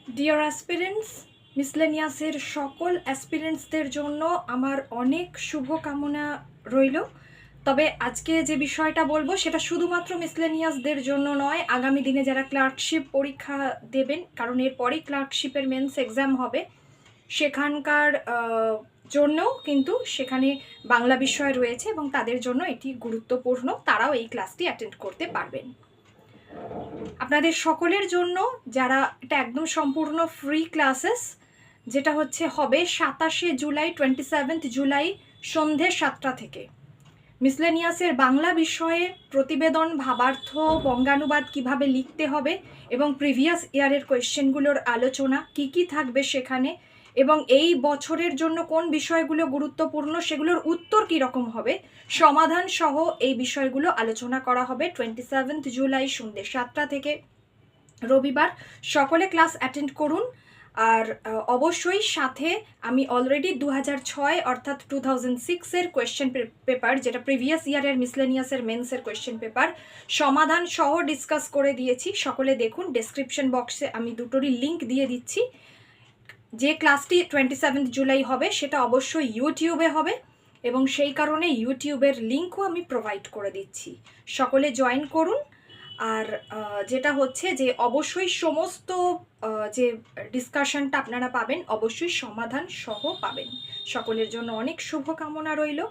Deer aspirants, মিসলেনিয়াসের সকল অ্যাসপিরেন্টসদের জন্য আমার অনেক শুভকামনা রইল। তবে আজকে যে বিষয়টা বলবো সেটা শুধুমাত্র মিসলেনিয়াসদের জন্য নয়, আগামী দিনে যারা ক্লার্কশিপ পরীক্ষা দেবেন, কারণ এরপরেই ক্লার্কশিপের মেন্স এক্সাম হবে, সেখানকার জন্যও কিন্তু সেখানে বাংলা বিষয় রয়েছে এবং তাদের জন্য এটি গুরুত্বপূর্ণ, তারাও এই ক্লাসটি অ্যাটেন্ড করতে পারবেন। আপনাদের সকলের জন্য, যারা এটা একদম সম্পূর্ণ ফ্রি ক্লাসেস, যেটা হবে 27শে জুলাই 27th জুলাই সন্ধে 7টা থেকে। মিসলেনিয়াসের বাংলা বিষয়ে প্রতিবেদন, ভাবার্থ, বঙ্গানুবাদ কিভাবে লিখতে হবে এবং প্রিভিয়াস ইয়ারের কোয়েশ্চেনগুলোর আলোচনা কি কি থাকবে সেখানে, এবং এই বছরের জন্য কোন বিষয়গুলো গুরুত্বপূর্ণ সেগুলোর উত্তর কীরকম হবে, সমাধান সহ এই বিষয়গুলো আলোচনা করা হবে 27th জুলাই সন্ধ্যে 7টা থেকে, রবিবার। সকলে ক্লাস অ্যাটেন্ড করুন। আর অবশ্যই সাথে আমি অলরেডি 2006 অর্থাৎ 2006-এর কোয়েশ্চেন পেপার, যেটা প্রিভিয়াস ইয়ারের মিসলেনিয়াসের মেন্সের কোয়েশ্চেন পেপার, সমাধান সহ ডিসকাস করে দিয়েছি। সকলে দেখুন, ডেসক্রিপশন বক্সে আমি দুটোরই লিঙ্ক দিয়ে দিচ্ছি। যে ক্লাসটি 27th জুলাই হবে সেটা অবশ্যই ইউটিউবে হবে এবং সেই কারণে ইউটিউবের লিঙ্কও আমি প্রোভাইড করে দিচ্ছি। সকলে জয়েন করুন। আর যেটা যে অবশ্যই সমস্ত যে ডিসকাশনটা আপনারা পাবেন অবশ্যই সমাধান সহ পাবেন। সকলের জন্য অনেক শুভকামনা রইল।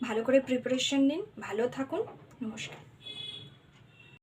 ভালো করে প্রিপারেশন নিন, ভালো থাকুন। নমস্কার।